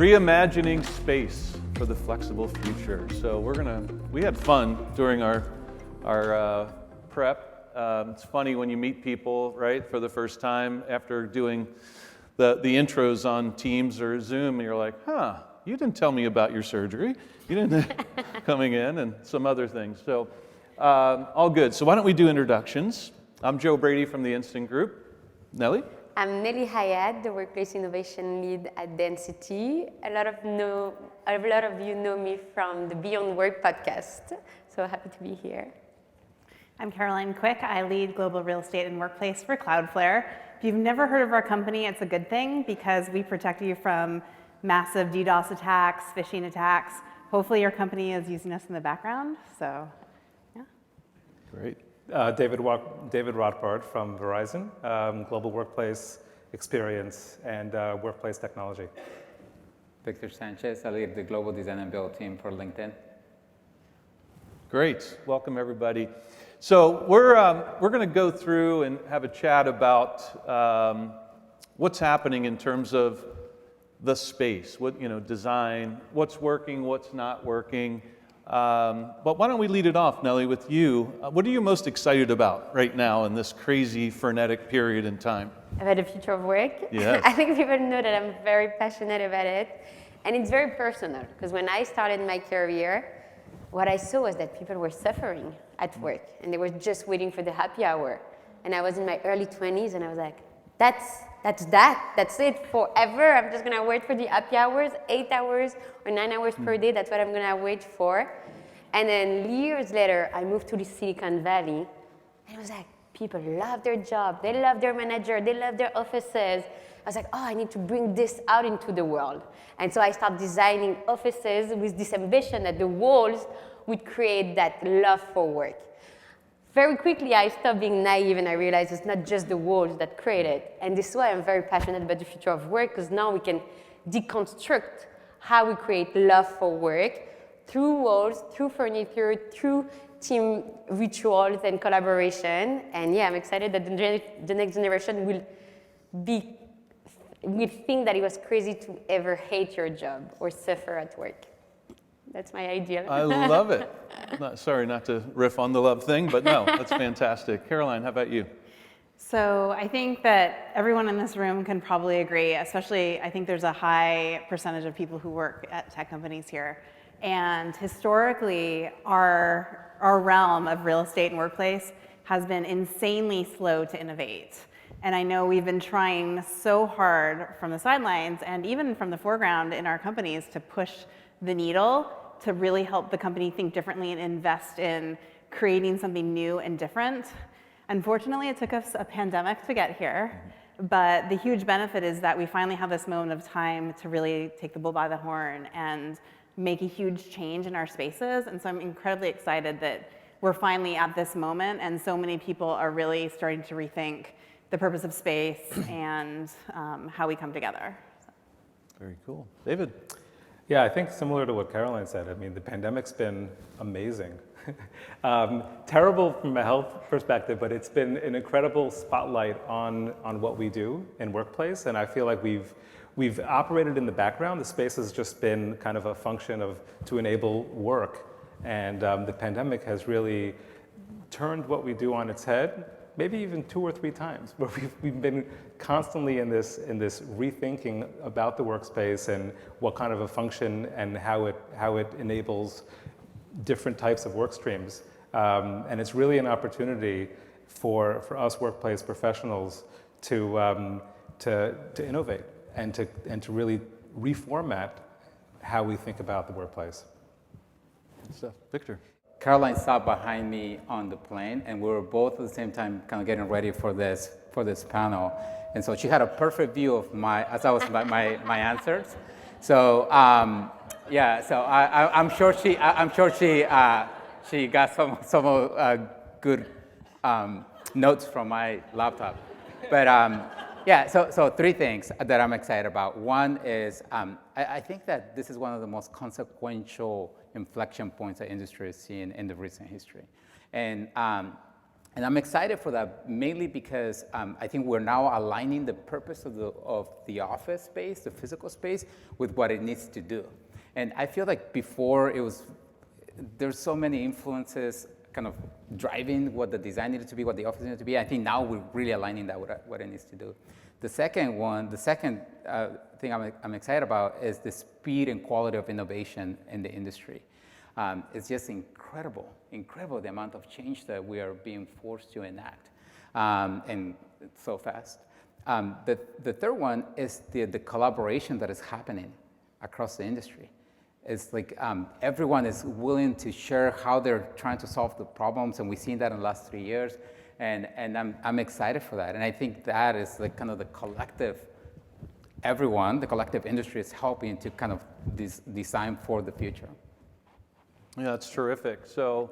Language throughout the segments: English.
Reimagining space for the flexible future. So we had fun during our prep. It's funny when you meet people, right, for the first time after doing the intros on Teams or Zoom, and you're like, huh, you didn't tell me about your surgery. You didn't coming in and some other things. So all good. So why don't we do introductions? I'm Joe Brady from the Instant Group. Nellie? I'm Nellie Hayat, the Workplace Innovation Lead at Density. A lot of you know me from the Beyond Work podcast, so happy to be here. I'm Caroline Quick. I lead Global Real Estate and Workplace for Cloudflare. If you've never heard of our company, it's a good thing because we protect you from massive DDoS attacks, phishing attacks. Hopefully your company is using us in the background, so yeah. Great. David Rotbard from Verizon, Global Workplace Experience and Workplace Technology. Victor Sanchez, I lead the Global Design and Build team for LinkedIn. Great. Welcome, everybody. So we're going to go through and have a chat about what's happening in terms of the space, design, what's working, what's not working. But why don't we lead it off, Nellie, with you. What are you most excited about right now in this crazy, frenetic period in time? About the future of work? Yes. I think people know that I'm very passionate about it. And it's very personal, because when I started my career, what I saw was that people were suffering at work, and they were just waiting for the happy hour. And I was in my early 20s, and I was like, that's it forever. I'm just gonna wait for the happy hours, 8 hours or 9 hours per day. That's what I'm gonna wait for. And then years later, I moved to the Silicon Valley, and it was like, people love their job, they love their manager, they love their offices. I was like, oh, I need to bring this out into the world. And so I started designing offices with this ambition that the walls would create that love for work. Very quickly, I stopped being naive and I realized it's not just the walls that create it. And this is why I'm very passionate about the future of work, because now we can deconstruct how we create love for work through walls, through furniture, through team rituals and collaboration. And yeah, I'm excited that the next generation will think that it was crazy to ever hate your job or suffer at work. That's my ideal. I love it. Sorry not to riff on the love thing, but no, that's fantastic. Caroline, how about you? So I think that everyone in this room can probably agree, especially I think there's a high percentage of people who work at tech companies here. And historically, our realm of real estate and workplace has been insanely slow to innovate. And I know we've been trying so hard from the sidelines and even from the foreground in our companies to push the needle to really help the company think differently and invest in creating something new and different. Unfortunately, it took us a pandemic to get here, but the huge benefit is that we finally have this moment of time to really take the bull by the horn and make a huge change in our spaces. And so I'm incredibly excited that we're finally at this moment and so many people are really starting to rethink the purpose of space and how we come together. Very cool. David? Yeah, I think similar to what Caroline said, I mean, the pandemic's been amazing. Terrible from a health perspective, but it's been an incredible spotlight on what we do in workplace, and I feel like we've operated in the background. The space has just been kind of a function to enable work, and the pandemic has really turned what we do on its head, maybe even 2 or 3 times, where we've been constantly in this rethinking about the workspace and what kind of a function and how it enables different types of work streams. And it's really an opportunity for us workplace professionals to innovate and to really reformat how we think about the workplace. Good stuff. Victor? Caroline sat behind me on the plane, and we were both at the same time kind of getting ready for this panel. And so she had a perfect view of my answers. So yeah, so I'm sure she got some good notes from my laptop. But yeah, so 3 things that I'm excited about. One is I think that this is one of the most consequential inflection points the industry has seen in the recent history. And And I'm excited for that, mainly because I think we're now aligning the purpose of the office space, the physical space, with what it needs to do. And I feel like before there's so many influences kind of driving what the design needed to be, what the office needed to be. I think now we're really aligning that with what it needs to do. The second thing I'm excited about is the speed and quality of innovation in the industry. It's just incredible the amount of change that we are being forced to enact, and so fast. The third one is the collaboration that is happening across the industry. It's like everyone is willing to share how they're trying to solve the problems, and we've seen that in the last 3 years, and I'm excited for that. And I think that is like kind of the collective industry is helping to kind of design for the future. Yeah, that's terrific. So,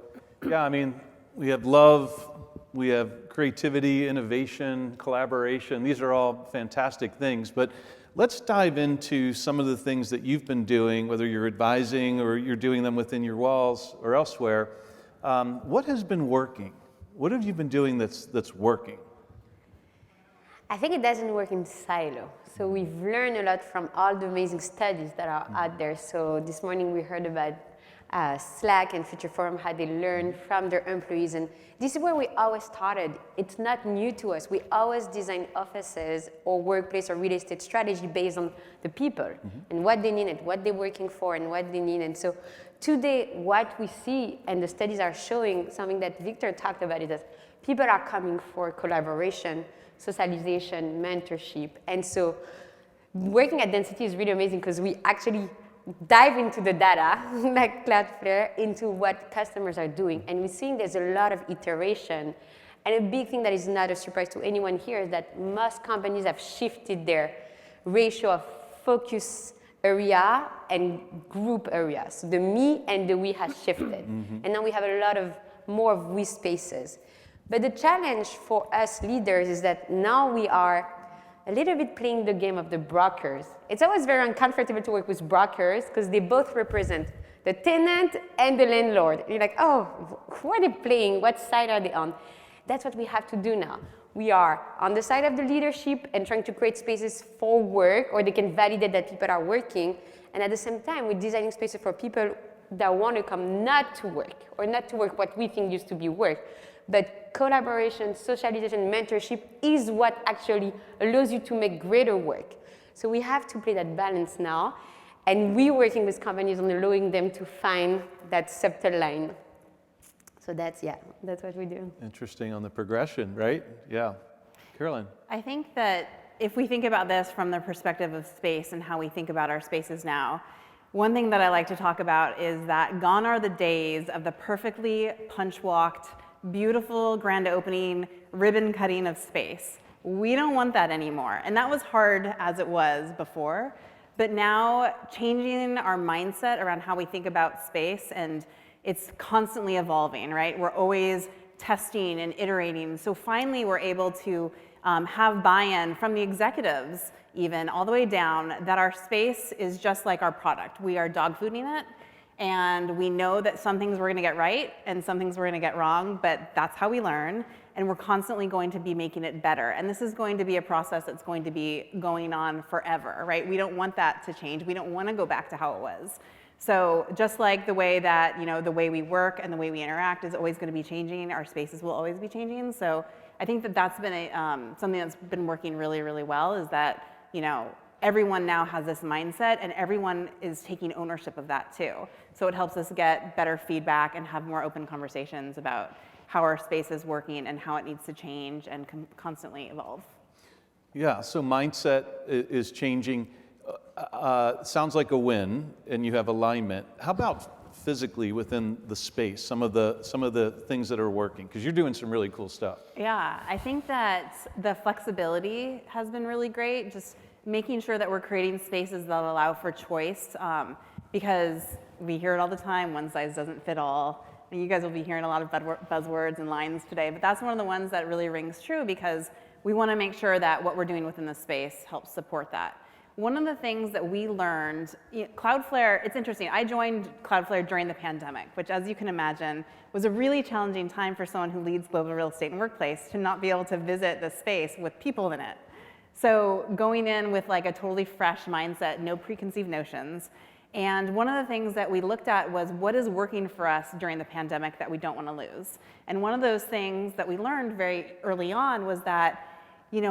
yeah, I mean, we have love, we have creativity, innovation, collaboration. These are all fantastic things. But let's dive into some of the things that you've been doing, whether you're advising or you're doing them within your walls or elsewhere. What has been working? What have you been doing that's working? I think it doesn't work in silo. So we've learned a lot from all the amazing studies that are out there. So this morning we heard about Slack and Future Forum, how they learn from their employees. And this is where we always started. It's not new to us. We always design offices or workplace or real estate strategy based on the people and what they need and what they're working for and what they need. And so today, what we see, and the studies are showing something that Victor talked about, is that people are coming for collaboration, socialization, mentorship. And so working at Density is really amazing because we actually dive into the data, like Cloudflare, into what customers are doing. And we're seeing there's a lot of iteration. And a big thing that is not a surprise to anyone here is that most companies have shifted their ratio of focus area and group areas. So the me and the we has shifted. And now we have a lot of more of we spaces. But the challenge for us leaders is that now we are a little bit playing the game of the brokers. It's always very uncomfortable to work with brokers because they both represent the tenant and the landlord. And you're like, oh, who are they playing? What side are they on? That's what we have to do now. We are on the side of the leadership and trying to create spaces for work, or they can validate that people are working. And at the same time, we're designing spaces for people that want to come not to work, or not to work what we think used to be work. But collaboration, socialization, mentorship is what actually allows you to make greater work. So we have to play that balance now. And we're working with companies on allowing them to find that subtle line. So that's what we do. Interesting on the progression, right? Yeah. Caroline. I think that if we think about this from the perspective of space and how we think about our spaces now, one thing that I like to talk about is that gone are the days of the perfectly punch-walked, beautiful grand opening, ribbon cutting of space. We don't want that anymore. And that was hard as it was before. But now changing our mindset around how we think about space, and it's constantly evolving, right? We're always testing and iterating. So finally we're able to have buy-in from the executives, even all the way down, that our space is just like our product. We are dog fooding it. And we know that some things we're going to get right and some things we're going to get wrong, but that's how we learn. And we're constantly going to be making it better. And this is going to be a process that's going to be going on forever, right? We don't want that to change. We don't want to go back to how it was. So just like the way that, the way we work and the way we interact is always going to be changing, our spaces will always be changing. So I think that that's been something that's been working really, really well, is that, everyone now has this mindset and everyone is taking ownership of that too. So it helps us get better feedback and have more open conversations about how our space is working and how it needs to change and constantly evolve. Yeah, so mindset is changing. Sounds like a win, and you have alignment. How about physically within the space, some of the things that are working? Because you're doing some really cool stuff. Yeah, I think that the flexibility has been really great. Just making sure that we're creating spaces that allow for choice, because we hear it all the time, one size doesn't fit all. And you guys will be hearing a lot of buzzwords and lines today, but that's one of the ones that really rings true, because we want to make sure that what we're doing within the space helps support that. One of the things that we learned, Cloudflare, it's interesting, I joined Cloudflare during the pandemic, which as you can imagine, was a really challenging time for someone who leads global real estate and workplace to not be able to visit the space with people in it. So going in with like a totally fresh mindset, no preconceived notions. And one of the things that we looked at was what is working for us during the pandemic that we don't want to lose. And one of those things that we learned very early on was that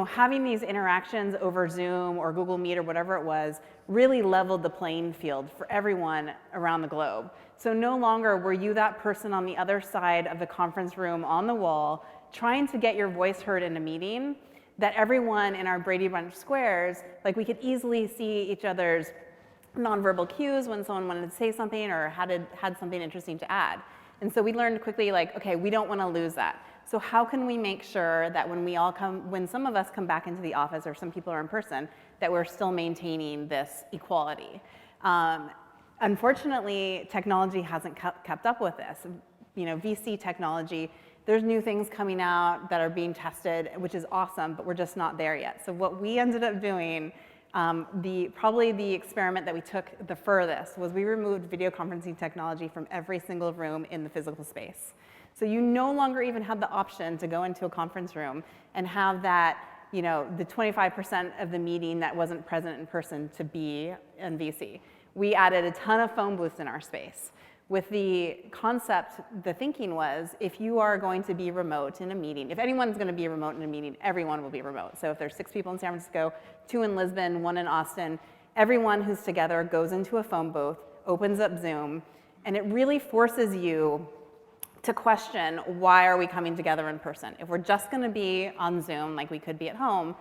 having these interactions over Zoom or Google Meet or whatever it was really leveled the playing field for everyone around the globe. So no longer were you that person on the other side of the conference room on the wall trying to get your voice heard in a meeting, that everyone in our Brady Bunch squares, like we could easily see each other's nonverbal cues when someone wanted to say something or had something interesting to add. And so we learned quickly, like, okay, we don't want to lose that. So how can we make sure that when some of us come back into the office or some people are in person, that we're still maintaining this equality? Unfortunately, technology hasn't kept up with this. VC technology, there's new things coming out that are being tested, which is awesome, but we're just not there yet. So what we ended up doing, probably the experiment that we took the furthest was we removed video conferencing technology from every single room in the physical space. So you no longer even have the option to go into a conference room and have that, the 25% of the meeting that wasn't present in person to be in VC. We added a ton of phone booths in our space. With the concept, the thinking was, if you are going to be remote in a meeting, if anyone's going to be remote in a meeting, everyone will be remote. So if there's 6 people in San Francisco, 2 in Lisbon, 1 in Austin, everyone who's together goes into a phone booth, opens up Zoom, and it really forces you to question, why are we coming together in person? If we're just going to be on Zoom like we could be at home,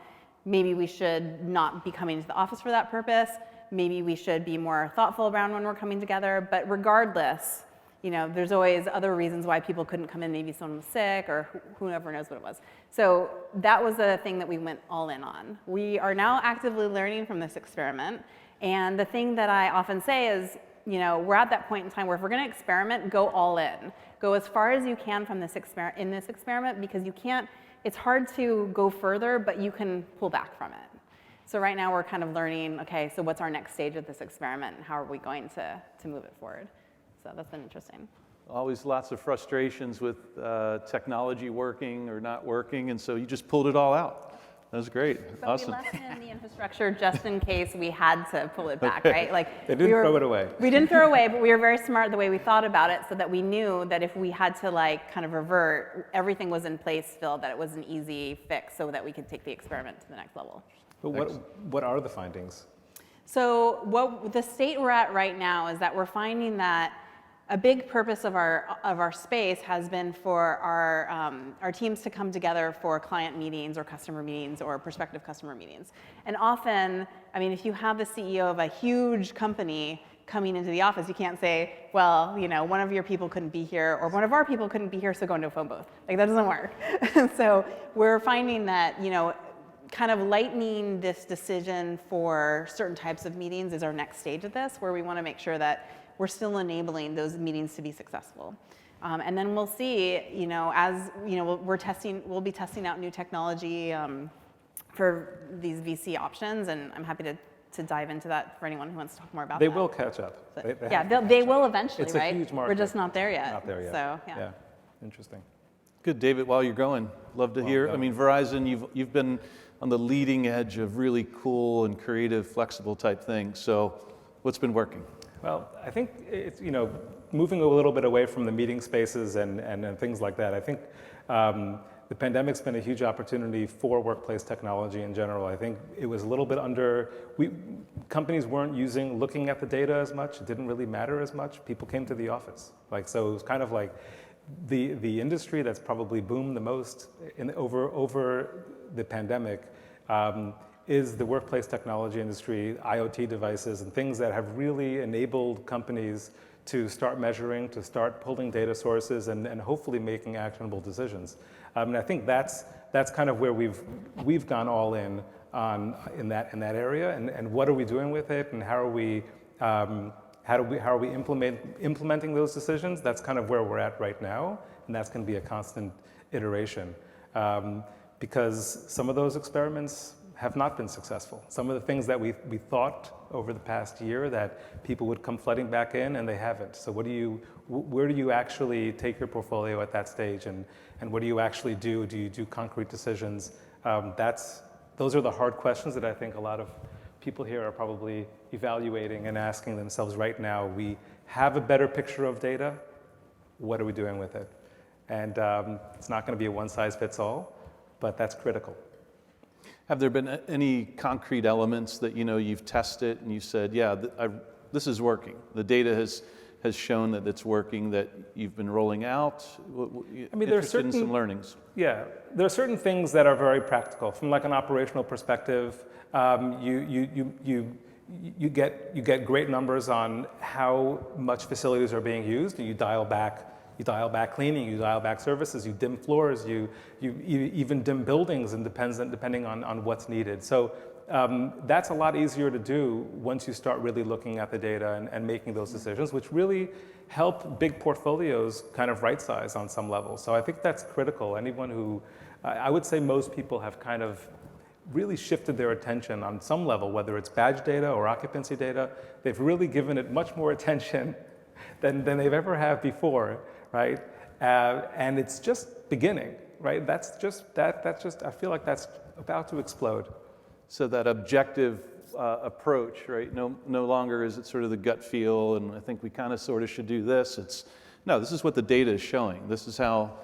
maybe we should not be coming to the office for that purpose. Maybe we should be more thoughtful around when we're coming together. But regardless, there's always other reasons why people couldn't come in. Maybe someone was sick or whoever knows what it was. So that was a thing that we went all in on. We are now actively learning from this experiment. And the thing that I often say is, we're at that point in time where if we're going to experiment, go all in. Go as far as you can from this experiment because you can't, it's hard to go further, but you can pull back from it. So right now we're kind of learning, okay, so what's our next stage of this experiment and how are we going to move it forward? So that's been interesting. Always lots of frustrations with technology working or not working, and so you just pulled it all out. That was great. But awesome. we left in the infrastructure just in case we had to pull it back, right? Like They didn't throw it away. We didn't throw it away, but we were very smart the way we thought about it so that we knew that if we had to kind of revert, everything was in place still, that it was an easy fix so that we could take the experiment to the next level. But what are the findings? So what the state we're at right now is that we're finding that a big purpose of our space has been for our teams to come together for client meetings or customer meetings or prospective customer meetings. And often, if you have the CEO of a huge company coming into the office, you can't say, well, one of your people couldn't be here or one of our people couldn't be here, so go into a phone booth. Like that doesn't work. So we're finding that, kind of lightening this decision for certain types of meetings is our next stage of this, where we want to make sure that we're still enabling those meetings to be successful. And then we'll see, as we'll be testing out new technology for these VC options, and I'm happy to dive into that for anyone who wants to talk more about that. They will catch up. They will eventually, it's right? It's a huge market. We're just not there yet. Not there yet. So, yeah. Interesting. Good, David, while you're going, love to hear. Verizon, you've been on the leading edge of really cool and creative, flexible type things. So what's been working? Well, I think it's, moving a little bit away from the meeting spaces and things like that. I think the pandemic's been a huge opportunity for workplace technology in general. I think it was a little bit companies weren't looking at the data as much. It didn't really matter as much. People came to the office. So it was kind of like the industry that's probably boomed the most over the pandemic is the workplace technology industry, IoT devices, and things that have really enabled companies to start measuring, to start pulling data sources, and hopefully making actionable decisions. And I think that's kind of where we've gone all in that area, and what are we doing with it, and how are we implementing those decisions? That's kind of where we're at right now, and that's going to be a constant iteration. Because some of those experiments have not been successful. Some of the things that we thought over the past year that people would come flooding back in, and they haven't. So where do you actually take your portfolio at that stage, and what do you actually do? Do you do concrete decisions? Those are the hard questions that I think a lot of people here are probably evaluating and asking themselves right now. We have a better picture of data. What are we doing with it? And it's not going to be a one-size-fits-all, but that's critical. Have there been any concrete elements that you've tested and you said, yeah, this is working? The data has shown that it's working, that you've been rolling out? I mean, there are certain some learnings. Yeah, there are certain things that are very practical. From like an operational perspective, you get great numbers on how much facilities are being used, and you dial back cleaning, you dial back services, you dim floors, you even dim buildings, and depending on what's needed. So that's a lot easier to do once you start really looking at the data and making those decisions, which really help big portfolios kind of right size on some level. So I think that's critical. I would say most people have kind of really shifted their attention on some level, whether it's badge data or occupancy data. They've really given it much more attention than they've ever had before, right? And it's just beginning, right? That's just, I feel like that's about to explode. So that objective approach, right? No longer is it sort of the gut feel, and I think we kind of sort of should do this. This is what the data is showing. This is how.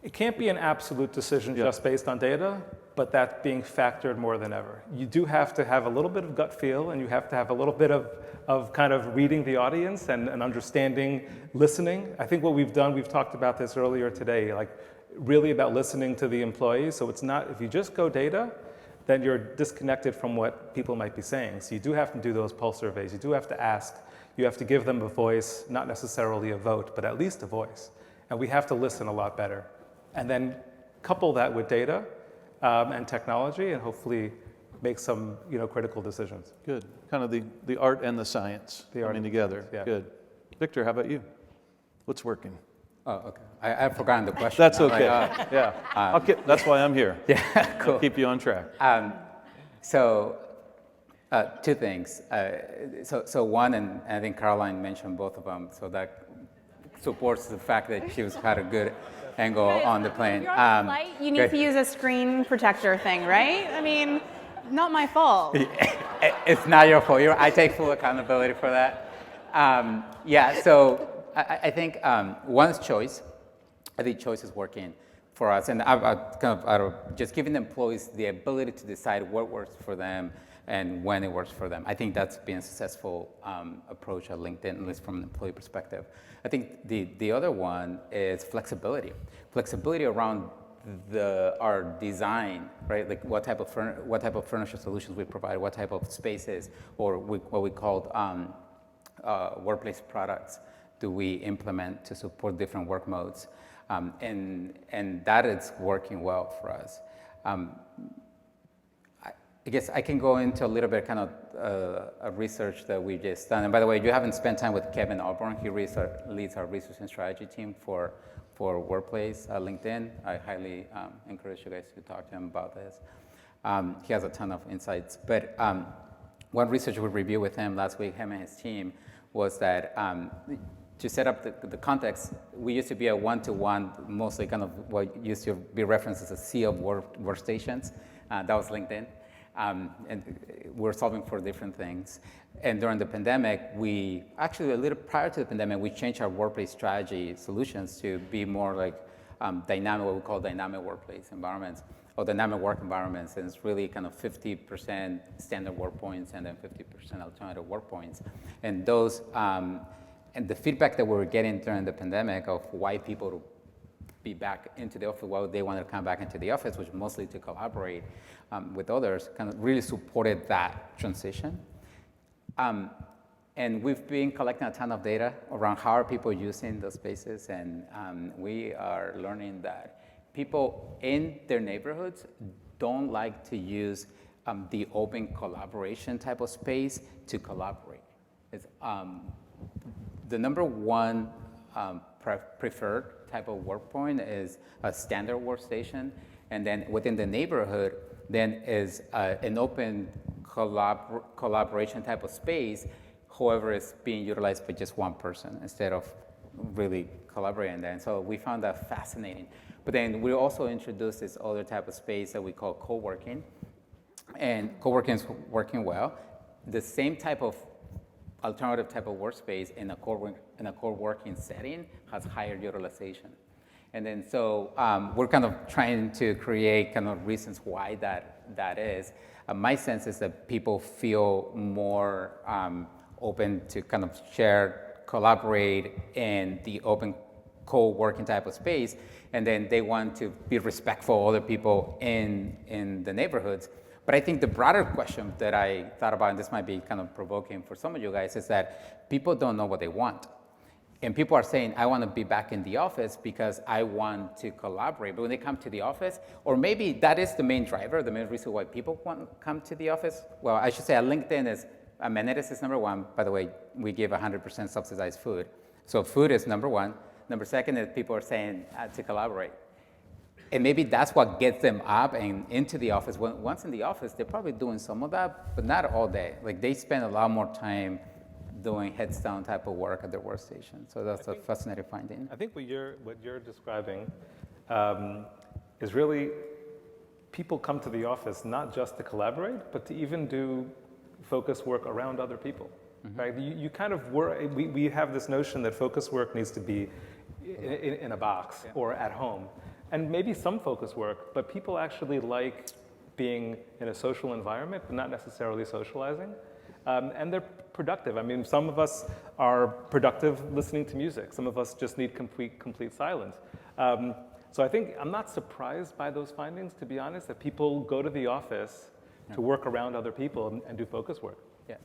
It can't be an absolute decision just based on data, but that's being factored more than ever. You do have to have a little bit of gut feel, and you have to have a little bit of kind of reading the audience and understanding, listening. I think what we've done, we've talked about this earlier today, like really about listening to the employees. So it's not, if you just go data, then you're disconnected from what people might be saying. So you do have to do those pulse surveys. You do have to ask. You have to give them a voice, not necessarily a vote, but at least a voice. And we have to listen a lot better. And then couple that with data and technology, and hopefully make some critical decisions. Good. Kind of the art and the science coming together. Yeah. Good. Victor, how about you? What's working? Oh, okay. I've forgotten the question. That's okay. Yeah. That's why I'm here. Yeah, cool. I'll keep you on track. So two things. So one, and I think Caroline mentioned both of them, so that supports the fact that she had a good angle on the plane. You're on the flight, you need to use a screen protector thing, right? I mean, not my fault. It's not your fault. I take full accountability for that. So I think one's choice. I think choice is working for us, and I've just giving employees the ability to decide what works for them and when it works for them. I think that's been a successful approach at LinkedIn, at least from an employee perspective. I think the other one is flexibility. Flexibility around our design, right? Like what type of furniture solutions we provide, what type of spaces, or what we call workplace products do we implement to support different work modes, and that is working well for us. I guess I can go into a little bit kind of a research that we just done. And by the way, you haven't spent time with Kevin Auburn. He leads our research and strategy team for Workplace at LinkedIn. I highly encourage you guys to talk to him about this. He has a ton of insights. But one research we reviewed with him last week, him and his team, was that to set up the context, we used to be a one-to-one, mostly kind of what used to be referenced as a sea of workstations. That was LinkedIn. And we're solving for different things. And during the pandemic, we actually, a little prior to the pandemic, we changed our workplace strategy solutions to be more like dynamic, what we call dynamic workplace environments, or dynamic work environments. And it's really kind of 50% standard work points and then 50% alternative work points. And those, and the feedback that we were getting during the pandemic of why people be back into the office, why they wanted to come back into the office, which mostly to collaborate with others, kind of really supported that transition. And we've been collecting a ton of data around how are people using those spaces, and we are learning that people in their neighborhoods don't like to use the open collaboration type of space to collaborate. It's, the number one preferred type of work point is a standard workstation. And then within the neighborhood, then is an open collaboration type of space. However, it's being utilized by just one person instead of really collaborating there. And so we found that fascinating. But then we also introduced this other type of space that we call co-working. And co-working is working well. The same type of alternative type of workspace in a co-working setting has higher utilization. And then so we're kind of trying to create kind of reasons why that is. My sense is that people feel more open to kind of share, collaborate in the open co-working type of space, and then they want to be respectful of other people in the neighborhoods. But I think the broader question that I thought about, and this might be kind of provoking for some of you guys, is that people don't know what they want. And people are saying, I want to be back in the office because I want to collaborate. But when they come to the office, or maybe that is the main driver, the main reason why people want to come to the office. Well, I should say at LinkedIn is amenities is number one. By the way, we give 100% subsidized food. So food is number one. Number second is people are saying to collaborate. And maybe that's what gets them up and into the office. Once in the office, they're probably doing some of that, but not all day. Like they spend a lot more time doing heads down type of work at their workstation. So that's a fascinating finding. I think what you're describing is really people come to the office not just to collaborate, but to even do focus work around other people. Mm-hmm. Right? You kind of we have this notion that focus work needs to be in a box or at home. And maybe some focus work, but people actually like being in a social environment, but not necessarily socializing. And they're productive. I mean, some of us are productive listening to music. Some of us just need complete silence. So I think I'm not surprised by those findings, to be honest, that people go to the office to work around other people and do focus work. Yeah.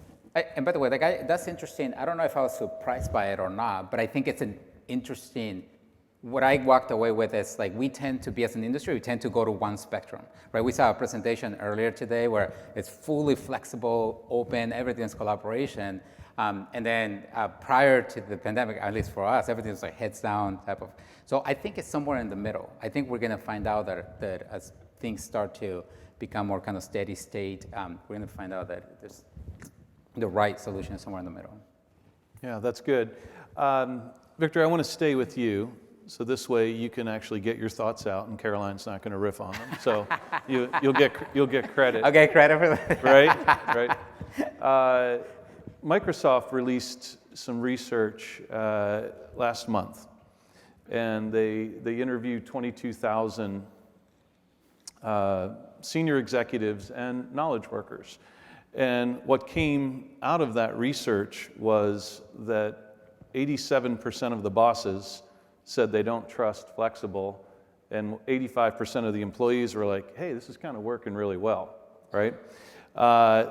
And by the way, that's interesting. I don't know if I was surprised by it or not, but I think it's an interesting. What I walked away with is like we tend to be, as an industry, we tend to go to one spectrum, right? We saw a presentation earlier today where it's fully flexible, open, everything's collaboration. And then prior to the pandemic, at least for us, everything was like heads down type of. So I think it's somewhere in the middle. I think we're gonna find out that as things start to become more kind of steady state, we're gonna find out that there's the right solution is somewhere in the middle. Yeah, that's good. Victor, I want to stay with you. So this way you can actually get your thoughts out, and Caroline's not going to riff on them. So you'll get credit. Okay, credit for that. Right. Microsoft released some research last month, and they interviewed 22,000 senior executives and knowledge workers. And what came out of that research was that 87% of the bosses said they don't trust flexible, and 85% of the employees were like, hey, this is kind of working really well, right?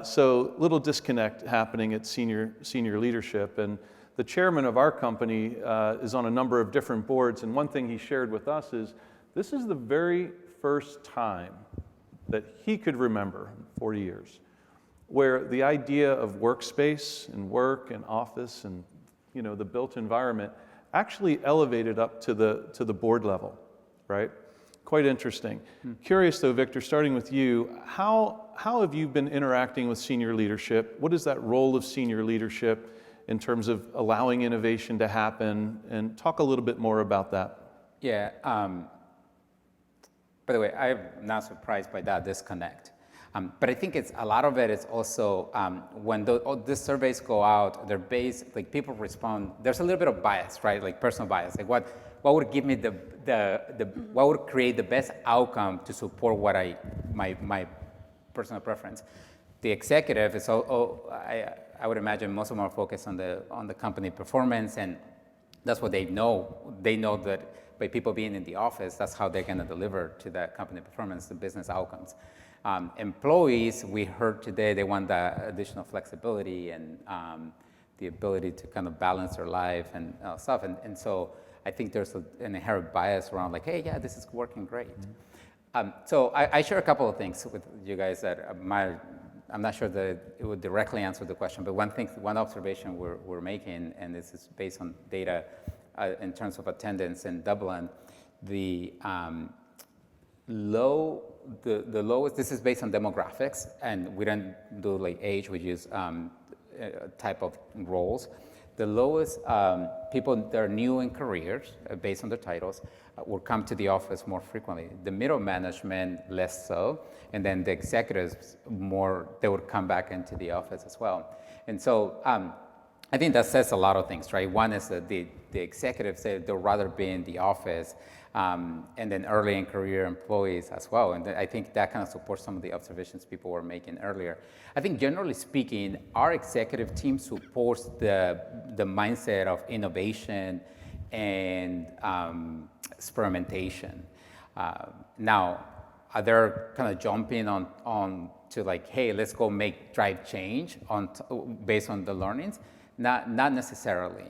So little disconnect happening at senior leadership. And the chairman of our company is on a number of different boards, and one thing he shared with us is this is the very first time that he could remember, 40 years, where the idea of workspace and work and office and the built environment actually elevated up to the board level, right? Quite interesting. Curious though, Victor, starting with you, how have you been interacting with senior leadership? What is that role of senior leadership in terms of allowing innovation to happen? And talk a little bit more about that. Yeah. By the way, I'm not surprised by that disconnect. But I think a lot of it is also when these surveys go out, they're based, like people respond, there's a little bit of bias, right? Like personal bias, like what would give me what would create the best outcome to support what my personal preference. The executive is, I would imagine most of them are focused on the company performance, and that's what they know. They know that by people being in the office, that's how they're gonna deliver to that company performance, the business outcomes. Employees, we heard today, they want the additional flexibility and the ability to kind of balance their life and stuff. And so I think there's an inherent bias around like, hey, yeah, this is working great. Mm-hmm. So I share a couple of things with you guys that I'm not sure that it would directly answer the question, but one observation we're making, and this is based on data, in terms of attendance in Dublin, the lowest, this is based on demographics, and we don't do like age, we use type of roles. The lowest people that are new in careers, based on their titles, will come to the office more frequently. The middle management, less so, and then the executives, more, they would come back into the office as well. And so I think that says a lot of things, right? One is that the executives say they'd rather be in the office, and then early in career employees as well. And I think that kind of supports some of the observations people were making earlier. I think generally speaking, our executive team supports the mindset of innovation and experimentation. Now, they're kind of jumping on to like, hey, let's go drive change based on the learnings. Not necessarily,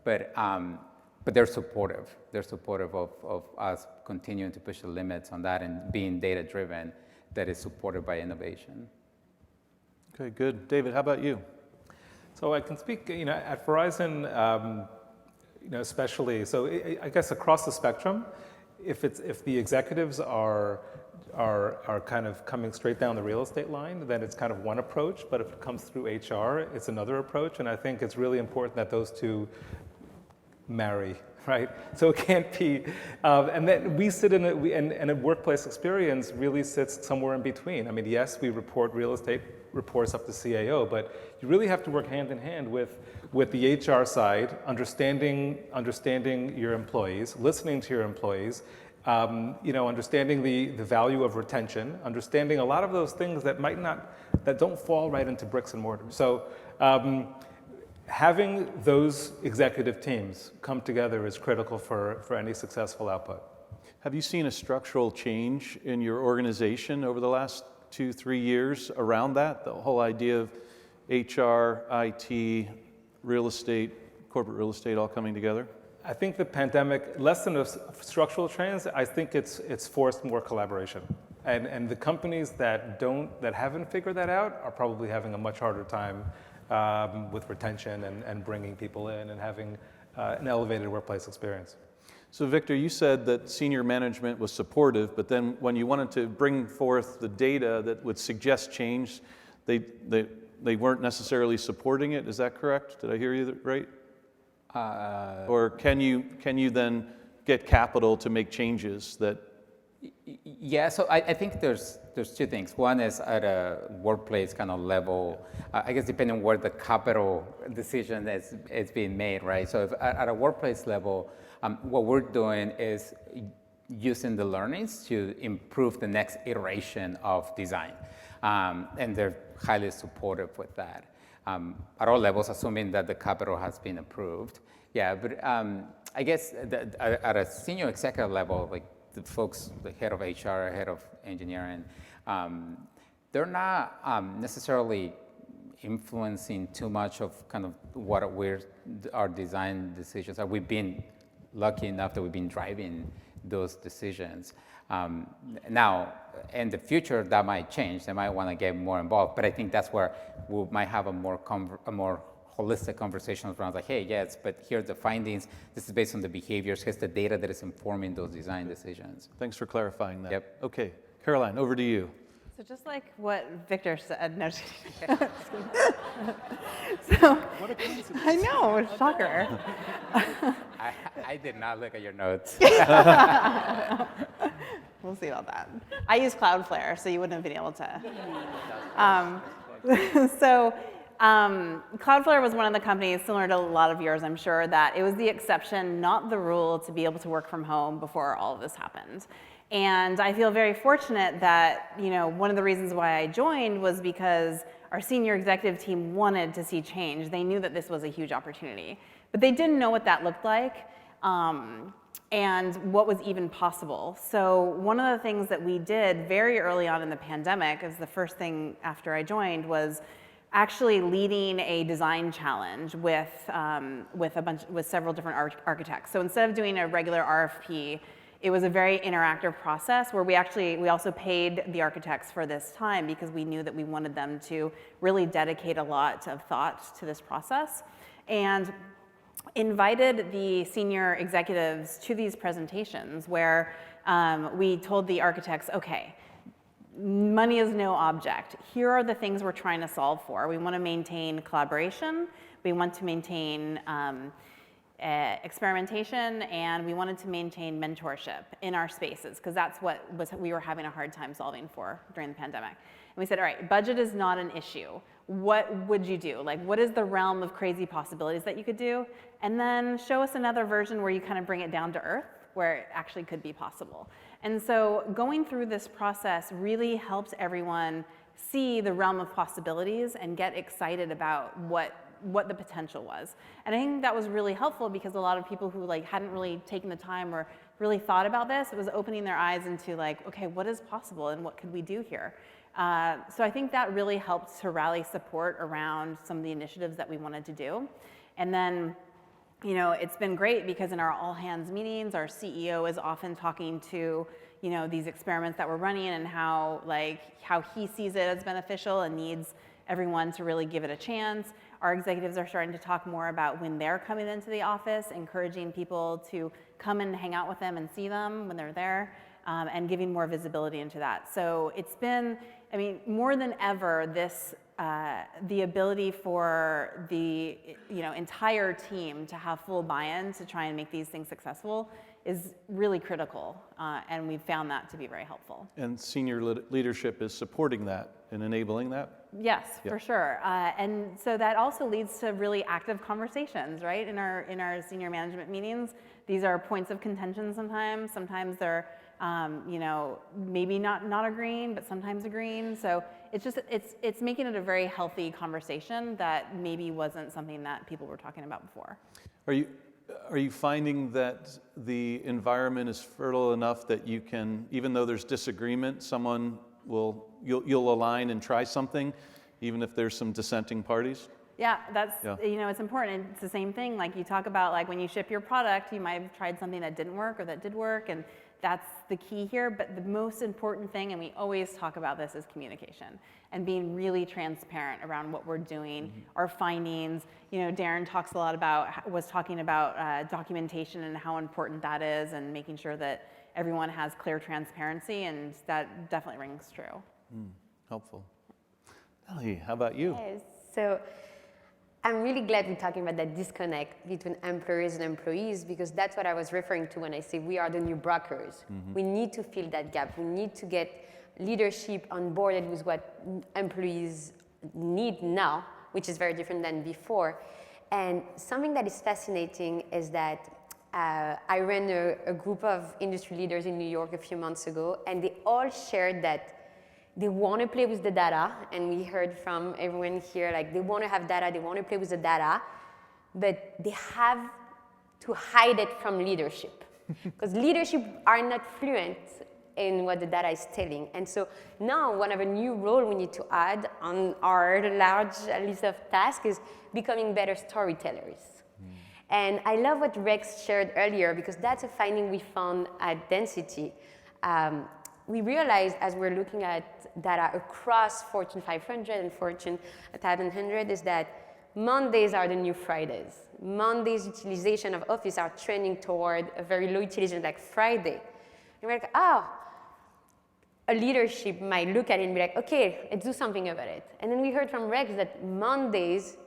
but they're supportive. They're supportive of us continuing to push the limits on that and being data driven that is supported by innovation. Okay, good. David, how about you? So I can speak, at Verizon, especially, so I guess across the spectrum, if the executives are kind of coming straight down the real estate line, then it's kind of one approach, but if it comes through HR, it's another approach, and I think it's really important that those two marry, right? So it can't be, and then we sit and a workplace experience really sits somewhere in between. I mean, yes, we report real estate reports up to CAO, but you really have to work hand in hand with the HR side, understanding your employees, listening to your employees, understanding the value of retention, understanding a lot of those things that don't fall right into bricks and mortar. So having those executive teams come together is critical for any successful output. Have you seen a structural change in your organization over the last 2-3 years around that? The whole idea of HR, IT, real estate, corporate real estate all coming together? I think the pandemic, less than a structural change, I think it's forced more collaboration. And the companies that haven't figured that out are probably having a much harder time with retention and bringing people in and having an elevated workplace experience. So Victor, you said that senior management was supportive, but then when you wanted to bring forth the data that would suggest change, they weren't necessarily supporting it. Is that correct? Did I hear you right? Or can you then get capital to make changes that? Yeah, so I think there's two things. One is at a workplace kind of level, I guess depending on where the capital decision is being made, right? So if at a workplace level, what we're doing is using the learnings to improve the next iteration of design. And they're highly supportive with that. At all levels, assuming that the capital has been approved. Yeah, but I guess at a senior executive level, like the folks, the head of HR, head of engineering, they're not necessarily influencing too much of kind of what our design decisions are. We've been lucky enough that we've been driving those decisions. Now, in the future, that might change. They might want to get more involved, but I think that's where we might have a more holistic conversation around like, hey, yes, but here are the findings. This is based on the behaviors. Here's the data that is informing those design decisions. Thanks for clarifying that. Yep. Okay, Caroline, over to you. So just like what Victor said, no. So What a coincidence. I know, shocker. I did not look at your notes. We'll see about that. I use Cloudflare, so you wouldn't have been able to. Cloudflare was one of the companies, similar to a lot of yours, I'm sure, that it was the exception, not the rule, to be able to work from home before all of this happened. And I feel very fortunate that, one of the reasons why I joined was because our senior executive team wanted to see change. They knew that this was a huge opportunity, but they didn't know what that looked like and what was even possible. So one of the things that we did very early on in the pandemic, as the first thing after I joined, was actually leading a design challenge with several different architects. So instead of doing a regular RFP, it was a very interactive process where we also paid the architects for this time because we knew that we wanted them to really dedicate a lot of thought to this process. And invited the senior executives to these presentations where we told the architects, okay, money is no object. Here are the things we're trying to solve for. We want to maintain collaboration, we want to maintain experimentation, and we wanted to maintain mentorship in our spaces, because that's what we were having a hard time solving for during the pandemic. And we said, all right, budget is not an issue. What would you do? Like, what is the realm of crazy possibilities that you could do? And then show us another version where you kind of bring it down to earth, where it actually could be possible. And so going through this process really helps everyone see the realm of possibilities and get excited about what the potential was. And I think that was really helpful, because a lot of people who hadn't really taken the time or really thought about this, it was opening their eyes into okay, what is possible and what could we do here? So I think that really helped to rally support around some of the initiatives that we wanted to do. And then, it's been great, because in our all hands meetings, our CEO is often talking to, these experiments that we're running and how he sees it as beneficial and needs everyone to really give it a chance. Our executives are starting to talk more about when they're coming into the office, encouraging people to come and hang out with them and see them when they're there, and giving more visibility into that. So it's been, more than ever, the ability for the entire team to have full buy-in to try and make these things successful is really critical, and we've found that to be very helpful. And senior leadership is supporting that and enabling that? Yes, for sure. And so that also leads to really active conversations, right? In our senior management meetings, these are points of contention sometimes. Sometimes they're maybe not agreeing, but sometimes agreeing. So it's making it a very healthy conversation that maybe wasn't something that people were talking about before. Are you finding that the environment is fertile enough that you can, even though there's disagreement, you'll align and try something, even if there's some dissenting parties? Yeah, it's important. It's the same thing. Like you talk about, when you ship your product, you might have tried something that didn't work or that did work, and that's the key here. But the most important thing, and we always talk about this, is communication and being really transparent around what we're doing, our findings. Darren was talking about documentation and how important that is, and making sure that everyone has clear transparency, and that definitely rings true. Helpful. Nellie, how about you? Yes. So I'm really glad we're talking about that disconnect between employers and employees, because that's what I was referring to when I say we are the new brokers. We need to fill that gap. We need to get leadership on board with what employees need now, which is very different than before. And something that is fascinating is that I ran a group of industry leaders in New York a few months ago, and they all shared that they want to play with the data, and we heard from everyone here, they want to have data, they want to play with the data, but they have to hide it from leadership, because leadership are not fluent in what the data is telling. And so now one of a new role we need to add on our large list of tasks is becoming better storytellers. And I love what Rex shared earlier, because that's a finding we found at Density. We realized, as we're looking at data across Fortune 500 and Fortune 1100, is that Mondays are the new Fridays. Mondays' utilization of Office are trending toward a very low utilization like Friday. And we're like, a leadership might look at it and be like, okay, let's do something about it. And then we heard from Rex that Mondays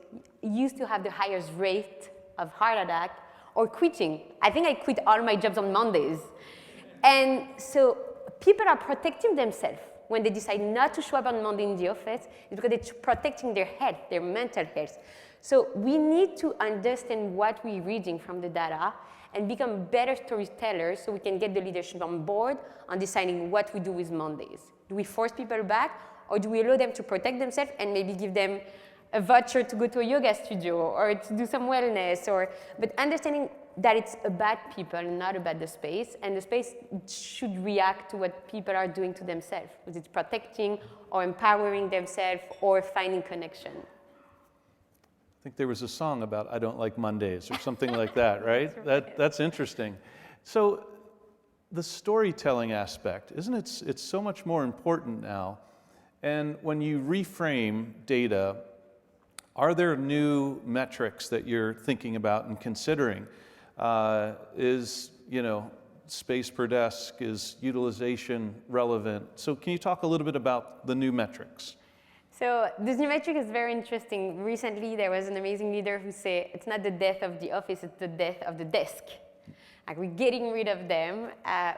used to have the highest rate of heart attack or quitting. I think I quit all my jobs on Mondays. And so people are protecting themselves when they decide not to show up on Monday in the office, it's because they're protecting their health, their mental health. So we need to understand what we're reading from the data and become better storytellers so we can get the leadership on board on deciding what we do with Mondays. Do we force people back, or do we allow them to protect themselves and maybe give them a voucher to go to a yoga studio or to do some wellness? But understanding that it's about people, not about the space, and the space should react to what people are doing to themselves, whether it's protecting or empowering themselves or finding connection. I think there was a song about I don't like Mondays or something like that, right? That's interesting. So the storytelling aspect, isn't it? It's so much more important now. And when you reframe data, Are there new metrics that you're thinking about and considering? Is, space per desk, is utilization relevant? So can you talk a little bit about the new metrics? So this new metric is very interesting. Recently, there was an amazing leader who said, it's not the death of the office, it's the death of the desk. Like we're getting rid of them,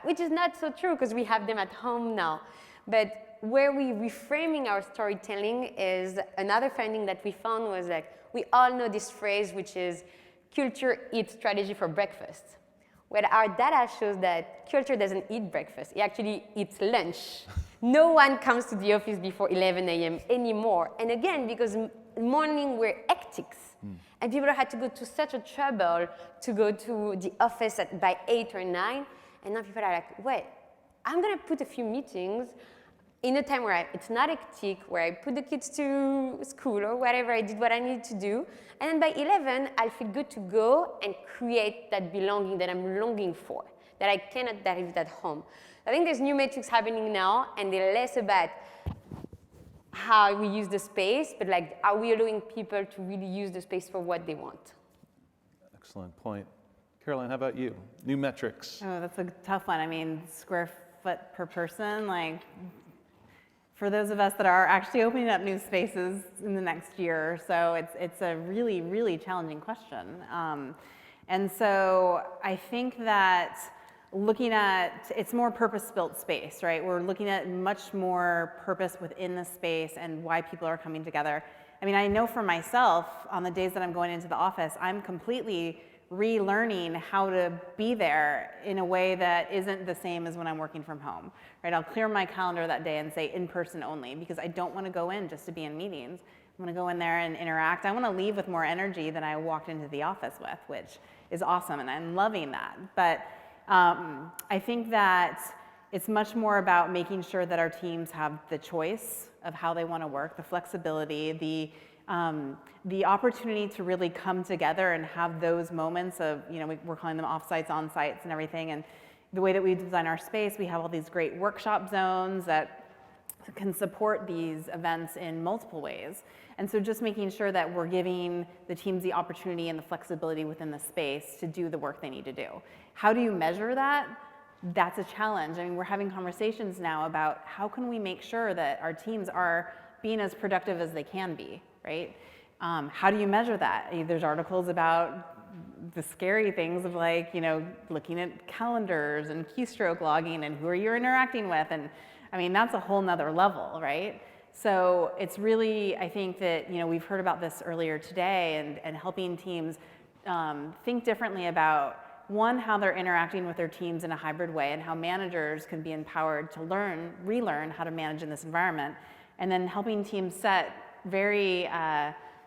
which is not so true because we have them at home now. But where we're reframing our storytelling is another finding that we found was that we all know this phrase, which is culture eats strategy for breakfast. Well, our data shows that culture doesn't eat breakfast, it actually eats lunch. No one comes to the office before 11 a.m. anymore. And again, because morning we're hectics. And people had to go to such a trouble to go to the office by 8 or 9. And now people are like, wait, I'm going to put a few meetings in a time where it's not hectic, where I put the kids to school or whatever, I did what I needed to do. And then by 11, I'll feel good to go and create that belonging that I'm longing for, that I cannot derive at home. I think there's new metrics happening now, and they're less about how we use the space, but like, are we allowing people to really use the space for what they want? Excellent point. Caroline, how about you? New metrics. Oh, that's a tough one. I mean, square foot per person, like, for those of us that are actually opening up new spaces in the next year or so, it's a really, really challenging question. And so I think that looking at, it's more purpose-built space, right? We're looking at much more purpose within the space and why people are coming together. I mean, I know for myself, on the days that I'm going into the office, I'm completely relearning how to be there in a way that isn't the same as when I'm working from home, right? I'll clear my calendar that day and say in person only, because I don't want to go in just to be in meetings. I want to go in there and interact. I want to leave with more energy than I walked into the office with, which is awesome, and I'm loving that. But I think that it's much more about making sure that our teams have the choice of how they want to work, the flexibility, the opportunity to really come together and have those moments of, we're calling them offsites, onsites, and everything. And the way that we design our space, we have all these great workshop zones that can support these events in multiple ways. And so just making sure that we're giving the teams the opportunity and the flexibility within the space to do the work they need to do. How do you measure that? That's a challenge. I mean, we're having conversations now about how can we make sure that our teams are being as productive as they can be, right? How do you measure that? There's articles about the scary things of like, looking at calendars and keystroke logging and who are you interacting with. And I mean, that's a whole nother level, right? So it's really, I think that, we've heard about this earlier today and helping teams think differently about, one, how they're interacting with their teams in a hybrid way and how managers can be empowered to relearn how to manage in this environment. And then helping teams set very,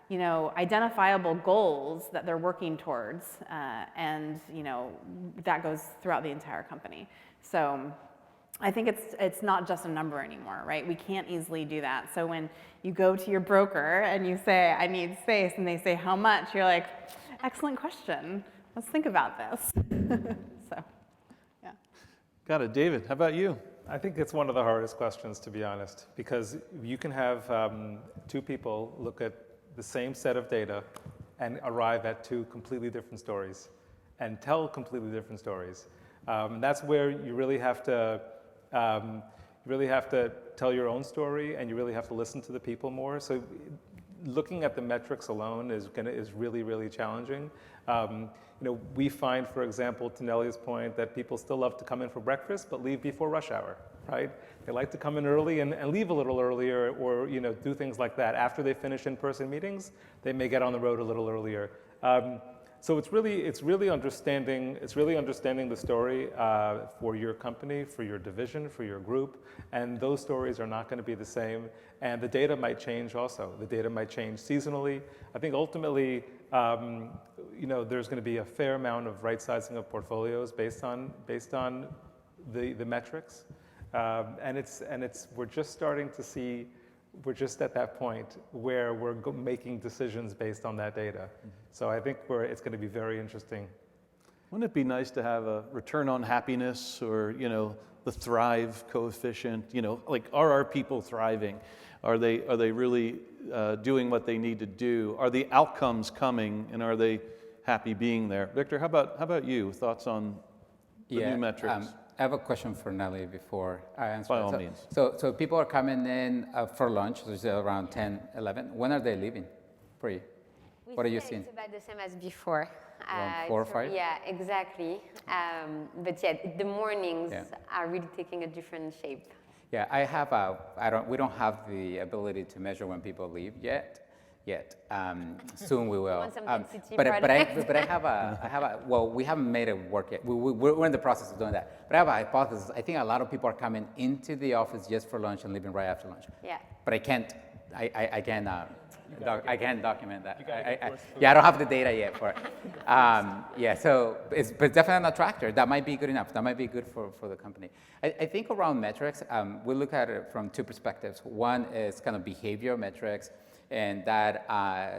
identifiable goals that they're working towards. And that goes throughout the entire company. So I think it's not just a number anymore, right? We can't easily do that. So when you go to your broker and you say, I need space, and they say, how much? You're like, excellent question. Let's think about this. So, yeah. Got it. David, how about you? I think it's one of the hardest questions, to be honest, because you can have two people look at the same set of data and arrive at two completely different stories and tell completely different stories. That's where you really have to tell your own story, and you really have to listen to the people more. So looking at the metrics alone is really, really challenging. We find, for example, to Nellie's point, that people still love to come in for breakfast but leave before rush hour, right? They like to come in early and leave a little earlier, or do things like that. After they finish in-person meetings, they may get on the road a little earlier. So it's really understanding the story for your company, for your division, for your group, and those stories are not going to be the same. And the data might change also. The data might change seasonally. I think ultimately, there's going to be a fair amount of right sizing of portfolios based on the metrics, and we're just starting to see. We're just at that point where we're making decisions based on that data. So I think it's going to be very interesting. Wouldn't it be nice to have a return on happiness or, the thrive coefficient? Like, are our people thriving? Are they really doing what they need to do? Are the outcomes coming, and are they happy being there? Victor, how about you? Thoughts on the new metrics? I have a question for Nellie before I answer. By all means. So people are coming in for lunch, which is around 10, 11. When are they leaving for you? What are you seeing? It's about the same as before. Around 4 or 5? Yeah, exactly. But yeah, the mornings are really taking a different shape. Yeah, we don't have the ability to measure when people leave yet. Soon we will. Want some density but I product? have a, well, we haven't made it work yet. We're in the process of doing that. But I have a hypothesis. I think a lot of people are coming into the office just for lunch and leaving right after lunch. Yeah. But I can't document that. I don't have the data yet for it. So it's definitely an attractor. That might be good enough. That might be good for the company. I think around metrics, we look at it from two perspectives. One is kind of behavior metrics, and that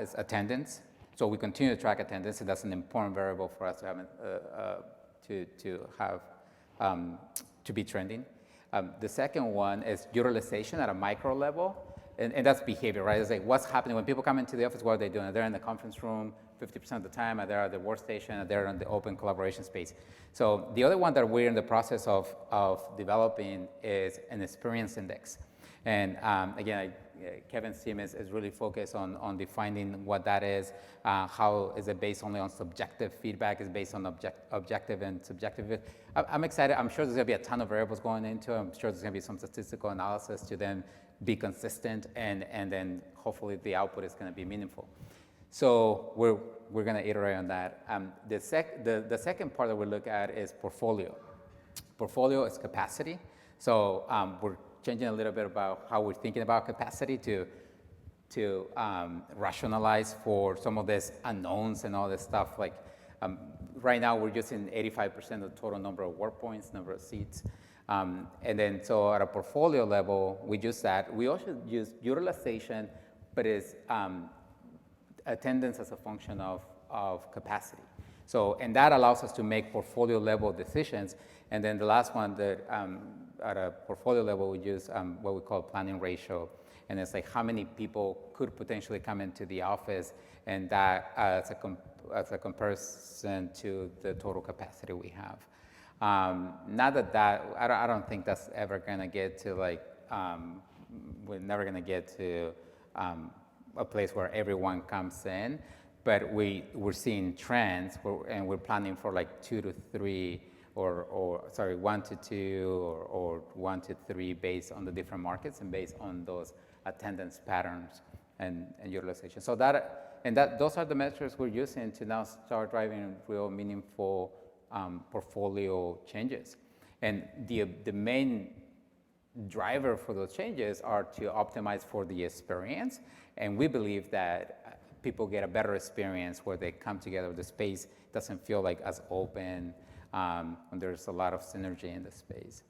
is attendance. So we continue to track attendance, and that's an important variable for us to be trending. The second one is utilization at a micro level. And that's behavior, right? It's like what's happening when people come into the office, what are they doing? Are they in the conference room 50% of the time? Are they at the workstation? Are they in the open collaboration space? So the other one that we're in the process of developing is an experience index. And again, Kevin's team is really focused on defining what that is. How is it based only on subjective feedback? Is it based on objective and subjective? I'm excited. I'm sure there's going to be a ton of variables going into it. I'm sure there's going to be some statistical analysis to then be consistent, and then hopefully the output is going to be meaningful. So we're going to iterate on that. The second part that we look at is portfolio. Portfolio is capacity. So we're changing a little bit about how we're thinking about capacity to rationalize for some of these unknowns and all this stuff. Like right now we're using 85% of the total number of work points, number of seats. And then so at a portfolio level, we use that. We also use utilization, but it's attendance as a function of capacity. So, and that allows us to make portfolio level decisions. And then the last one that at a portfolio level, we use what we call planning ratio. And it's like how many people could potentially come into the office, and that as a comparison to the total capacity we have. Not that I don't think that's ever going to get to like, we're never going to get to a place where everyone comes in, but we're seeing trends, and we're planning for like 2 to 3, or 1 to 2, or 1 to 3 based on the different markets and based on those attendance patterns and utilization. So those are the metrics we're using to now start driving real meaningful portfolio changes. And the main driver for those changes are to optimize for the experience. And we believe that people get a better experience where they come together. The space doesn't feel like as open, when there's a lot of synergy in the space.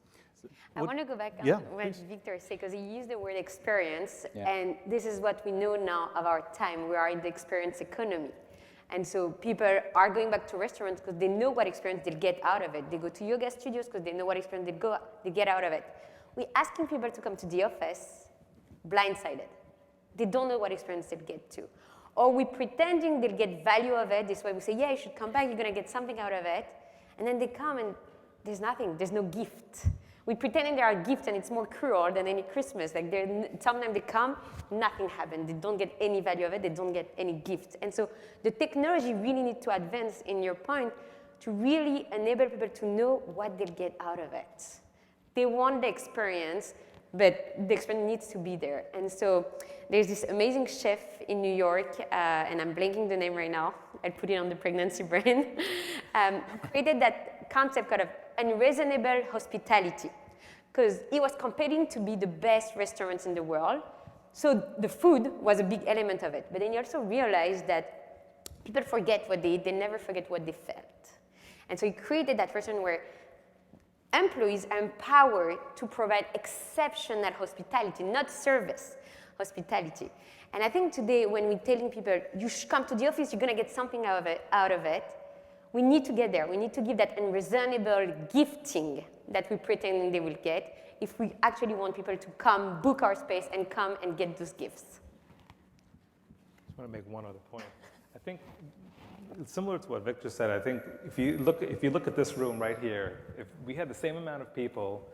I want to go back on what Victor said, because he used the word experience, and this is what we know now of our time. We are in the experience economy. And so people are going back to restaurants because they know what experience they'll get out of it. They go to yoga studios because they know what experience they get out of it. We're asking people to come to the office blindsided. They don't know what experience they'll get to. Or we're pretending they'll get value of it. This way we say, yeah, you should come back, you're going to get something out of it. And then they come and there's nothing, there's no gift. We're pretending there are gifts, and it's more cruel than any Christmas. Like sometimes they come, nothing happens. They don't get any value of it. They don't get any gifts. And so the technology really needs to advance, in your point, to really enable people to know what they'll get out of it. They want the experience, but the experience needs to be there. And so there's this amazing chef in New York, and I'm blanking the name right now. I'll put it on the pregnancy brain. Created that concept kind of unreasonable hospitality, because he was competing to be the best restaurants in the world. So the food was a big element of it. But then he also realized that people forget what they eat, they never forget what they felt. And so he created that restaurant where employees are empowered to provide exceptional hospitality, not service, hospitality. And I think today when we're telling people, you should come to the office, you're going to get something out of it, We need to get there. We need to give that unreasonable gifting that we pretend they will get if we actually want people to come book our space and come and get those gifts. I just want to make one other point. I think it's similar to what Victor said. I think if you look at this room right here, if we had the same amount of people,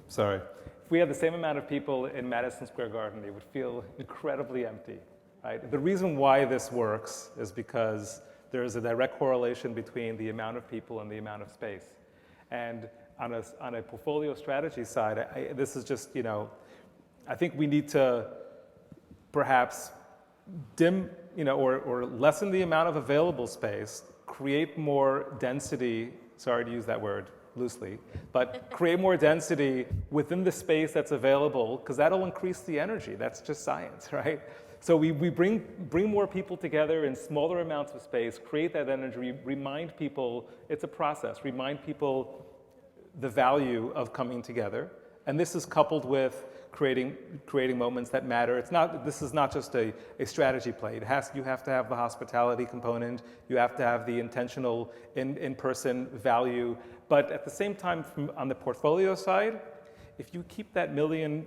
if we had the same amount of people in Madison Square Garden, it would feel incredibly empty, right? The reason why this works is because there is a direct correlation between the amount of people and the amount of space. And on a portfolio strategy side, this is just, I think we need to perhaps dim, or lessen the amount of available space, create more density, sorry to use that word loosely, but create more density within the space that's available, because that'll increase the energy. That's just science, right? So we bring more people together in smaller amounts of space, create that energy, remind people it's a process, remind people the value of coming together. And this is coupled with creating moments that matter. This is not just a strategy play. You have to have the hospitality component. You have to have the intentional in-person value. But at the same time, on the portfolio side, if you keep that 1 million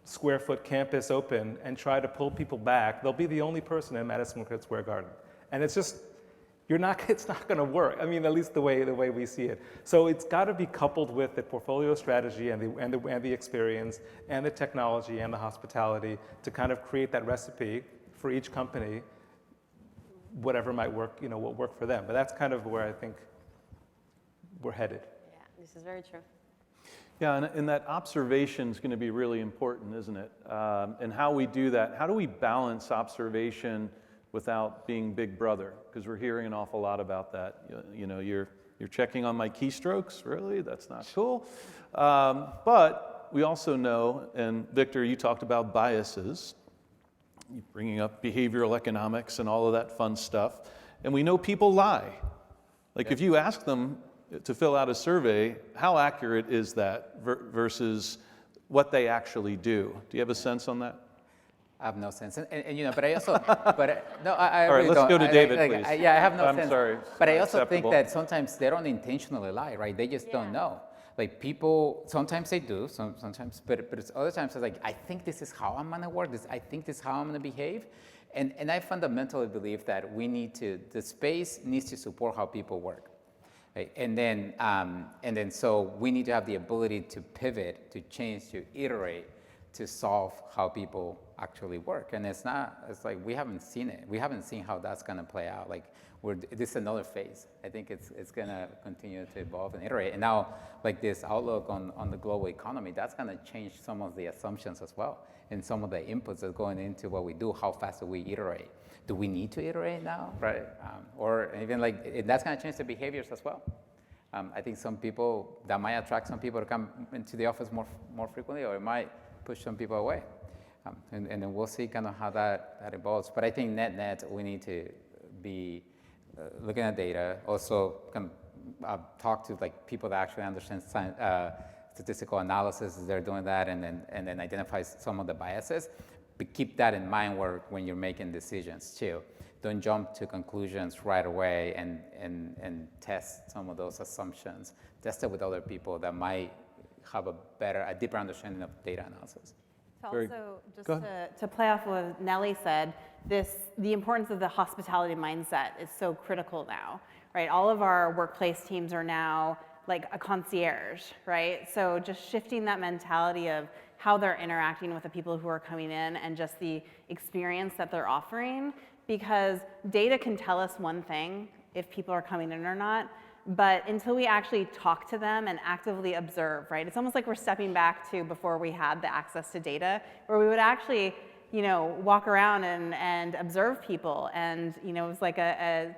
square foot campus open and try to pull people back, they'll be the only person in Madison Square Garden. And it's just, it's not going to work. I mean, at least the way we see it. So it's got to be coupled with the portfolio strategy and the experience and the technology and the hospitality to kind of create that recipe for each company, whatever might work, what work for them. But that's kind of where I think we're headed. Yeah, this is very true. Yeah, and that observation is going to be really important, isn't it? And how we do that. How do we balance observation without being Big Brother? Because we're hearing an awful lot about that. You're checking on my keystrokes? Really? That's not cool. But we also know, and Victor, you talked about biases, bringing up behavioral economics and all of that fun stuff. And we know people lie. Like if you ask them to fill out a survey, how accurate is that versus what they actually do? Do you have a sense on that? I have no sense, and but I also, no, I all right, really let's don't. go to David, please. I have no sense. I'm sorry. But I also Acceptable. think that sometimes they don't intentionally lie, right? They just don't know. Like people, sometimes they do, sometimes, but it's other times it's like, I think this is how I'm gonna work. I think this is how I'm gonna behave, and I fundamentally believe that the space needs to support how people work. Right? And then so we need to have the ability to pivot, to change, to iterate, to solve how people actually work. And it's like we haven't seen it. We haven't seen how that's gonna play out. Like this is another phase. I think it's gonna continue to evolve and iterate. And now like this outlook on the global economy, that's gonna change some of the assumptions as well. And some of the inputs that are going into what we do, how fast do we iterate? Do we need to iterate now? Right. Or even like, that's gonna change the behaviors as well. I think that might attract some people to come into the office more frequently, or it might push some people away. And then we'll see kind of how that evolves. But I think net, we need to be looking at data, also kind of talk to like people that actually understand statistical analysis as they're doing that, and then identify some of the biases. But keep that in mind when you're making decisions too. Don't jump to conclusions right away and test some of those assumptions. Test it with other people that might have a deeper understanding of data analysis. Also, just to play off what Nellie said, the importance of the hospitality mindset is so critical now, right? All of our workplace teams are now like a concierge, right? So just shifting that mentality of how they're interacting with the people who are coming in and just the experience that they're offering, because data can tell us one thing if people are coming in or not, but until we actually talk to them and actively observe, right? It's almost like we're stepping back to before we had the access to data, where we would actually, walk around and observe people. And, it was like a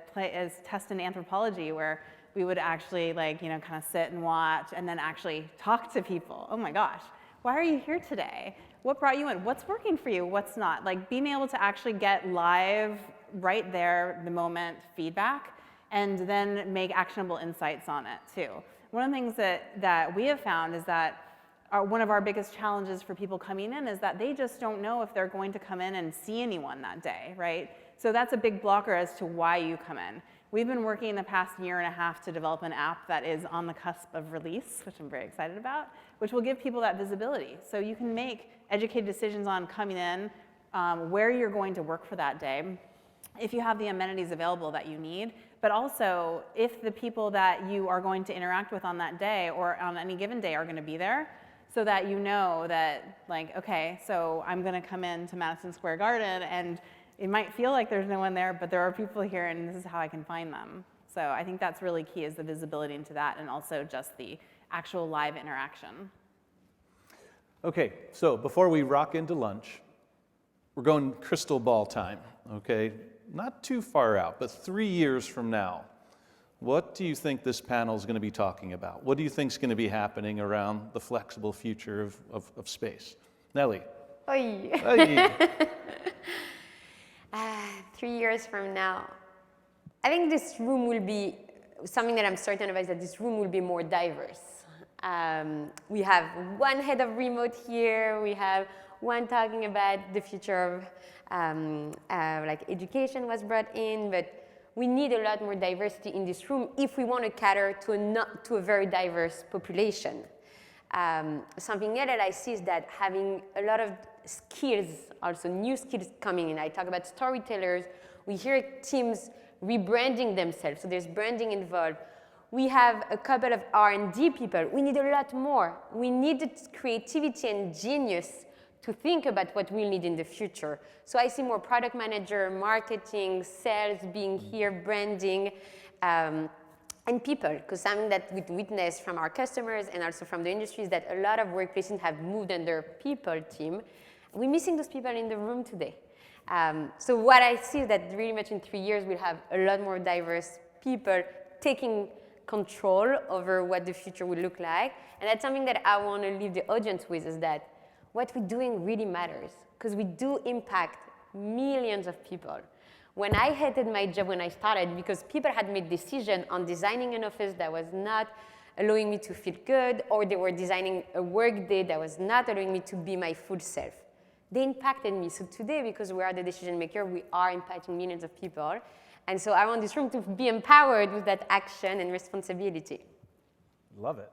test in anthropology where we would actually kind of sit and watch and then actually talk to people. Oh my gosh, why are you here today? What brought you in? What's working for you? What's not? Like being able to actually get live, right there, the moment feedback, and then make actionable insights on it too. One of the things that we have found is that one of our biggest challenges for people coming in is that they just don't know if they're going to come in and see anyone that day, right? So that's a big blocker as to why you come in. We've been working the past year and a half to develop an app that is on the cusp of release, which I'm very excited about, which will give people that visibility. So you can make educated decisions on coming in, where you're going to work for that day, if you have the amenities available that you need, but also if the people that you are going to interact with on that day or on any given day are going to be there, so that you know that, like, okay, so I'm going to come into Madison Square Garden and it might feel like there's no one there, but there are people here and this is how I can find them. So I think that's really key, is the visibility into that, and also just the actual live interaction. Okay, so before we rock into lunch, we're going crystal ball time, okay? Not too far out, but 3 years from now, what do you think this panel is going to be talking about? What do you think is going to be happening around the flexible future of space? Nellie. Oy. Hey. 3 years from now, I think this room will be, something that I'm certain of is that this room will be more diverse. We have one head of remote here, we have one talking about the future of like education was brought in, but we need a lot more diversity in this room if we want to cater to a very diverse population. Something else that I see is that having a lot of skills, also new skills coming in. I talk about storytellers. We hear teams rebranding themselves, so there's branding involved. We have a couple of R&D people. We need a lot more. We need the creativity and genius to think about what we'll need in the future. So I see more product manager, marketing, sales being here, branding, and people, because something that we witness from our customers and also from the industry is that a lot of workplaces have moved under people team. We're missing those people in the room today. So what I see is that really much in 3 years, we'll have a lot more diverse people taking control over what the future will look like. And that's something that I want to leave the audience with, is that what we're doing really matters, because we do impact millions of people. When I hated my job when I started, because people had made decisions on designing an office that was not allowing me to feel good, or they were designing a work day that was not allowing me to be my full self. They impacted me. So today, because we are the decision maker, we are impacting millions of people. And so I want this room to be empowered with that action and responsibility. Love it.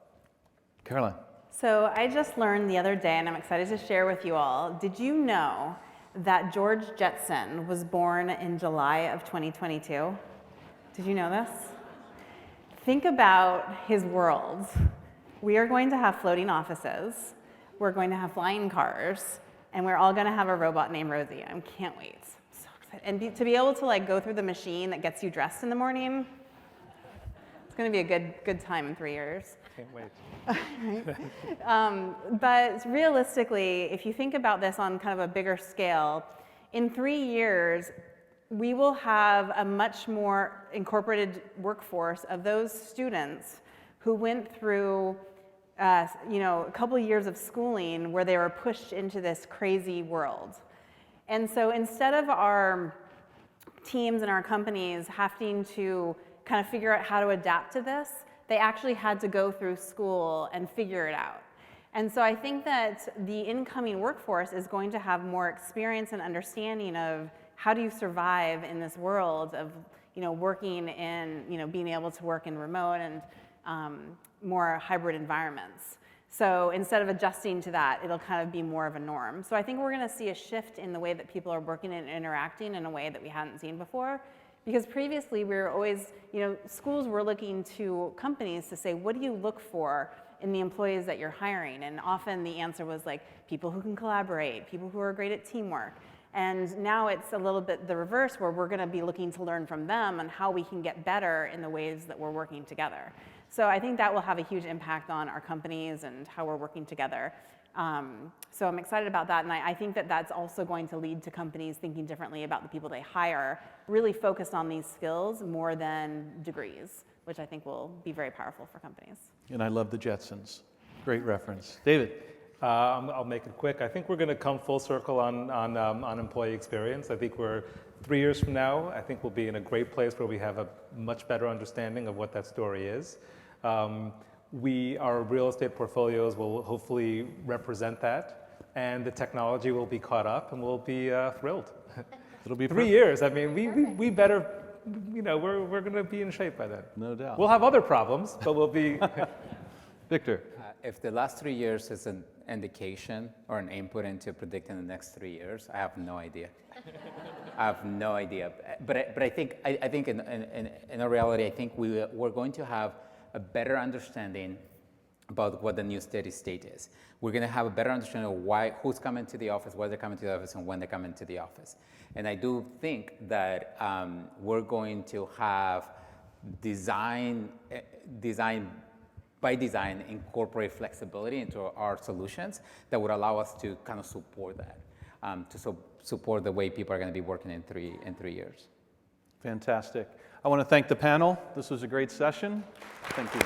Caroline. So I just learned the other day, and I'm excited to share with you all, did you know that George Jetson was born in July of 2022? Did you know this? Think about his world. We are going to have floating offices, we're going to have flying cars, and we're all going to have a robot named Rosie. I can't wait. I'm so excited. And to be able to like go through the machine that gets you dressed in the morning, it's going to be a good time in 3 years. Can't wait. But realistically, if you think about this on kind of a bigger scale, in 3 years, we will have a much more incorporated workforce of those students who went through a couple of years of schooling where they were pushed into this crazy world. And so instead of our teams and our companies having to kind of figure out how to adapt to this, they actually had to go through school and figure it out. And so I think that the incoming workforce is going to have more experience and understanding of how do you survive in this world of working in, being able to work in remote and more hybrid environments. So instead of adjusting to that, it'll kind of be more of a norm. So I think we're going to see a shift in the way that people are working and interacting in a way that we hadn't seen before. Because previously we were always, schools were looking to companies to say, what do you look for in the employees that you're hiring? And often the answer was like, people who can collaborate, people who are great at teamwork. And now it's a little bit the reverse, where we're going to be looking to learn from them on how we can get better in the ways that we're working together. So I think that will have a huge impact on our companies and how we're working together. So I'm excited about that, and I think that that's also going to lead to companies thinking differently about the people they hire, really focused on these skills more than degrees, which I think will be very powerful for companies. And I love the Jetsons. Great reference. David. I'll make it quick. I think we're going to come full circle on employee experience. I think we're 3 years from now, I think we'll be in a great place where we have a much better understanding of what that story is. Our real estate portfolios will hopefully represent that, and the technology will be caught up, and we'll be thrilled. It'll be 3 years. I mean, we better we're going to be in shape by then. No doubt. We'll have other problems, but we'll be. Victor. If the last 3 years is an indication or an input into predicting the next 3 years, I have no idea. I have no idea. But I think in a reality, I think we're going to have a better understanding about what the new steady state is. We're going to have a better understanding of who's coming to the office, why they're coming to the office, and when they're coming to the office. And I do think that we're going to have design by design incorporate flexibility into our solutions that would allow us to kind of support that, support the way people are going to be working in 3 years. Fantastic. I want to thank the panel. This was a great session. Thank you.